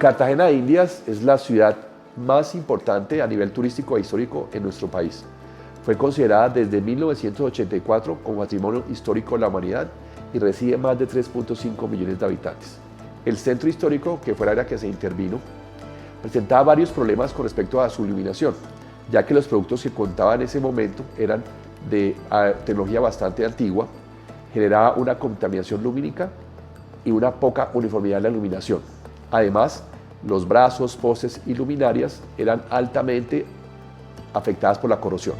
Cartagena de Indias es la ciudad más importante a nivel turístico e histórico en nuestro país. Fue considerada desde 1984 como Patrimonio Histórico de la Humanidad y recibe más de 3.5 millones de habitantes. El centro histórico, que fue el área que se intervino, presentaba varios problemas con respecto a su iluminación, ya que los productos que contaban en ese momento eran de tecnología bastante antigua, generaba una contaminación lumínica y una poca uniformidad en la iluminación. Además, los brazos, postes y luminarias eran altamente afectadas por la corrosión.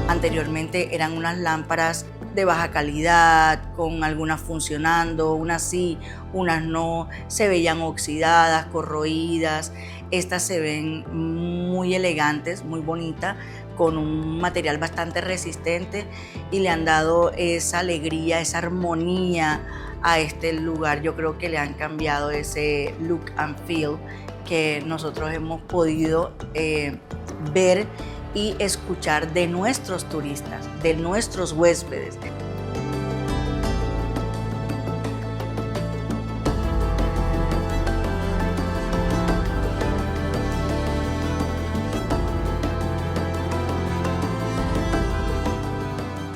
Anteriormente eran unas lámparas de baja calidad, con algunas funcionando, unas sí, unas no, se veían oxidadas, corroídas. Estas se ven muy elegantes, muy bonitas, con un material bastante resistente y le han dado esa alegría, esa armonía a este lugar. Yo creo que le han cambiado ese look and feel que nosotros hemos podido ver y escuchar de nuestros turistas, de nuestros huéspedes.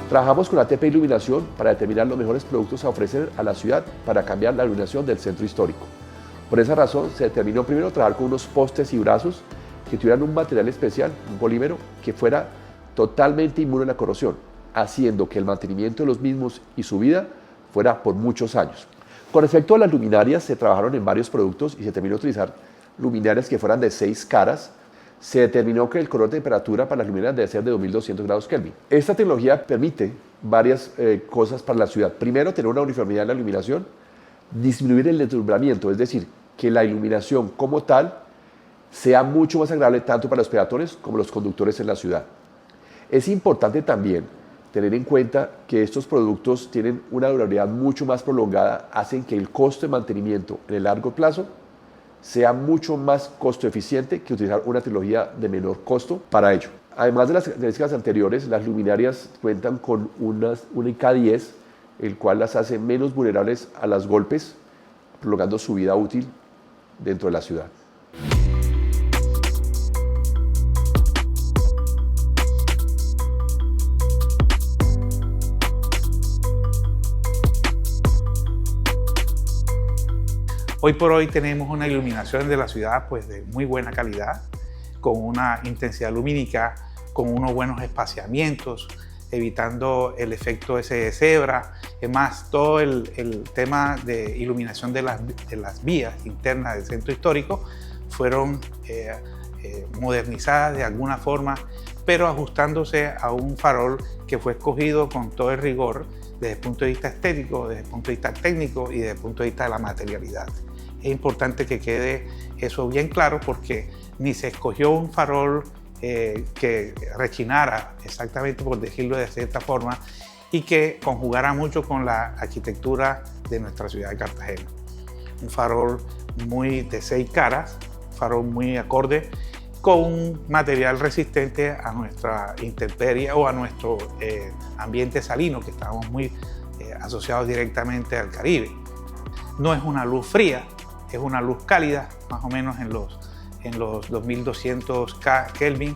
Trabajamos con ATP Iluminación para determinar los mejores productos a ofrecer a la ciudad para cambiar la iluminación del centro histórico. Por esa razón se determinó primero trabajar con unos postes y brazos que tuvieran un material especial, un polímero, que fuera totalmente inmune a la corrosión, haciendo que el mantenimiento de los mismos y su vida fuera por muchos años. Con respecto a las luminarias, se trabajaron en varios productos y se terminó utilizar luminarias que fueran de 6 caras. Se determinó que el color de temperatura para las luminarias debe ser de 2200 grados Kelvin. Esta tecnología permite varias cosas para la ciudad. Primero, tener una uniformidad en la iluminación, disminuir el deslumbramiento, es decir, que la iluminación como tal sea mucho más agradable tanto para los peatones como los conductores en la ciudad. Es importante también tener en cuenta que estos productos tienen una durabilidad mucho más prolongada, hacen que el costo de mantenimiento en el largo plazo sea mucho más costo eficiente que utilizar una tecnología de menor costo para ello. Además de las características anteriores, las luminarias cuentan con un IK10, el cual las hace menos vulnerables a los golpes, prolongando su vida útil dentro de la ciudad. Hoy por hoy tenemos una iluminación de la ciudad pues, de muy buena calidad, con una intensidad lumínica, con unos buenos espaciamientos, evitando el efecto ese de cebra. Es más, todo el tema de iluminación de las vías internas del centro histórico fueron modernizadas de alguna forma, pero ajustándose a un farol que fue escogido con todo el rigor desde el punto de vista estético, desde el punto de vista técnico y desde el punto de vista de la materialidad. Es importante que quede eso bien claro porque ni se escogió un farol que rechinara, exactamente por decirlo de cierta forma, y que conjugara mucho con la arquitectura de nuestra ciudad de Cartagena. Un farol muy de 6 caras, un farol muy acorde, con un material resistente a nuestra intemperie o a nuestro ambiente salino, que estamos muy asociados directamente al Caribe. No es una luz fría, es una luz cálida, más o menos en los 2200 Kelvin,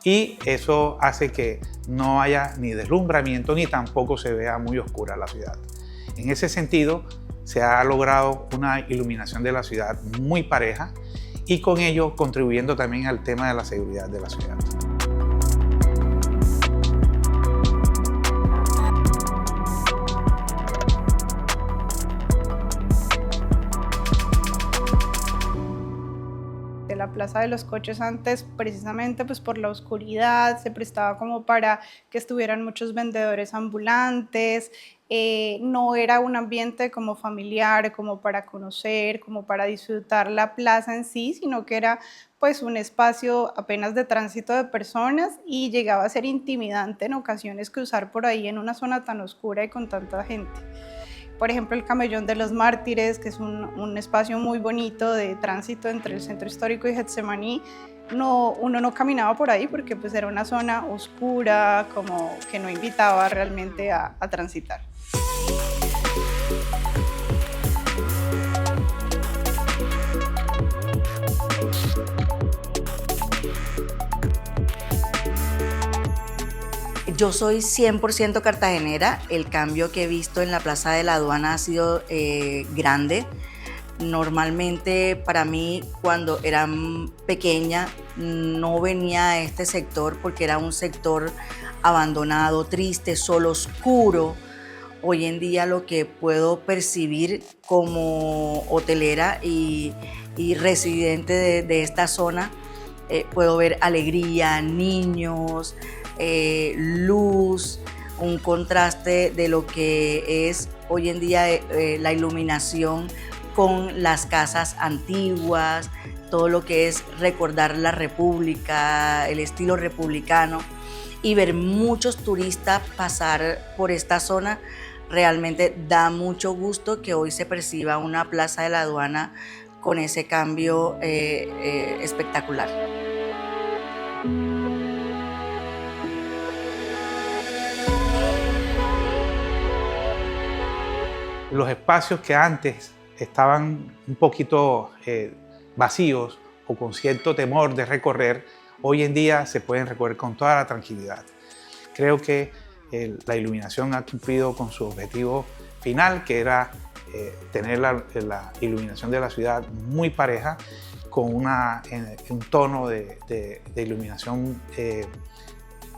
y eso hace que no haya ni deslumbramiento ni tampoco se vea muy oscura la ciudad. En ese sentido, se ha logrado una iluminación de la ciudad muy pareja y con ello contribuyendo también al tema de la seguridad de la ciudad. La Plaza de los Coches antes, precisamente pues por la oscuridad, se prestaba como para que estuvieran muchos vendedores ambulantes, no era un ambiente como familiar, como para conocer, como para disfrutar la plaza en sí, sino que era pues un espacio apenas de tránsito de personas y llegaba a ser intimidante en ocasiones cruzar por ahí en una zona tan oscura y con tanta gente. Por ejemplo, el Camellón de los Mártires, que es un espacio muy bonito de tránsito entre el centro histórico y Getsemaní, uno no caminaba por ahí porque pues era una zona oscura, como que no invitaba realmente a transitar. Yo soy 100% cartagenera. El cambio que he visto en la Plaza de la Aduana ha sido grande. Normalmente para mí, cuando era pequeña, no venía a este sector porque era un sector abandonado, triste, solo, oscuro. Hoy en día lo que puedo percibir como hotelera y residente de esta zona, puedo ver alegría, niños, luz, un contraste de lo que es hoy en día la iluminación con las casas antiguas, todo lo que es recordar la República, el estilo republicano, y ver muchos turistas pasar por esta zona. Realmente da mucho gusto que hoy se perciba una Plaza de la Aduana con ese cambio espectacular. Los espacios que antes estaban un poquito vacíos o con cierto temor de recorrer, hoy en día se pueden recorrer con toda la tranquilidad. Creo que la iluminación ha cumplido con su objetivo final, que era tener la iluminación de la ciudad muy pareja, con un tono de iluminación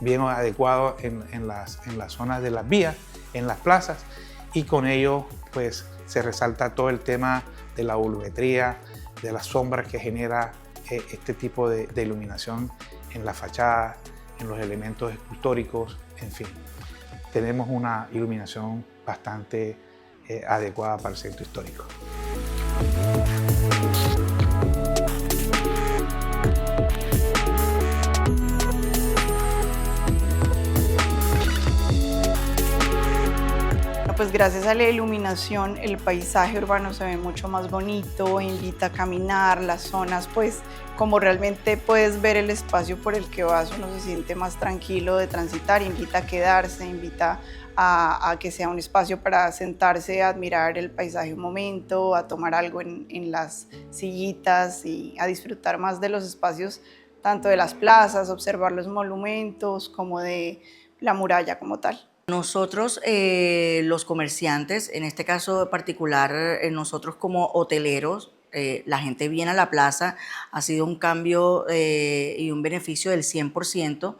bien adecuado en las zonas de las vías, en las plazas, y con ello pues se resalta todo el tema de la volumetría, de las sombras que genera este tipo de iluminación en la fachada, en los elementos escultóricos, en fin. Tenemos una iluminación bastante adecuada para el centro histórico. Pues gracias a la iluminación el paisaje urbano se ve mucho más bonito, invita a caminar, las zonas, pues como realmente puedes ver el espacio por el que vas, uno se siente más tranquilo de transitar, invita a quedarse, invita a que sea un espacio para sentarse, a admirar el paisaje un momento, a tomar algo en las sillitas y a disfrutar más de los espacios, tanto de las plazas, observar los monumentos, como de la muralla como tal. Nosotros, los comerciantes, en este caso particular, nosotros como hoteleros, la gente viene a la plaza, ha sido un cambio y un beneficio del 100%,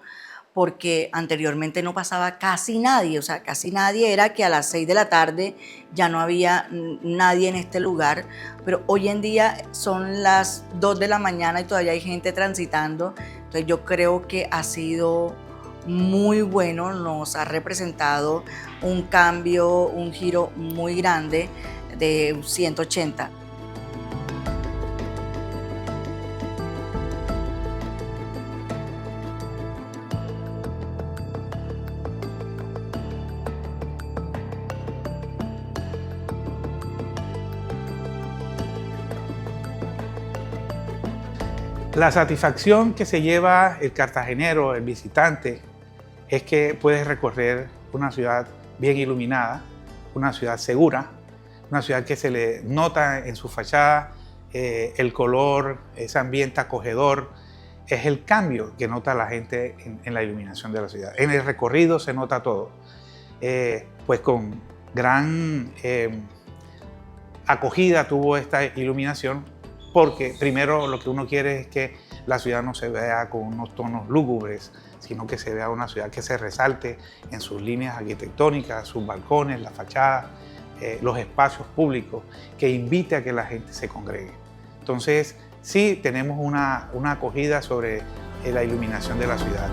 porque anteriormente no pasaba casi nadie, o sea, casi nadie, era que a las 6 de la tarde ya no había nadie en este lugar, pero hoy en día son las 2 de la mañana y todavía hay gente transitando, entonces yo creo que ha sido muy bueno, nos ha representado un cambio, un giro muy grande de 180. La satisfacción que se lleva el cartagenero, el visitante, es que puedes recorrer una ciudad bien iluminada, una ciudad segura, una ciudad que se le nota en su fachada el color, ese ambiente acogedor. Es el cambio que nota la gente en la iluminación de la ciudad. En el recorrido se nota todo, pues con gran acogida tuvo esta iluminación, porque primero lo que uno quiere es que la ciudad no se vea con unos tonos lúgubres, sino que se vea una ciudad que se resalte en sus líneas arquitectónicas, sus balcones, la fachada, los espacios públicos, que invite a que la gente se congregue. Entonces, sí tenemos una acogida sobre la iluminación de la ciudad.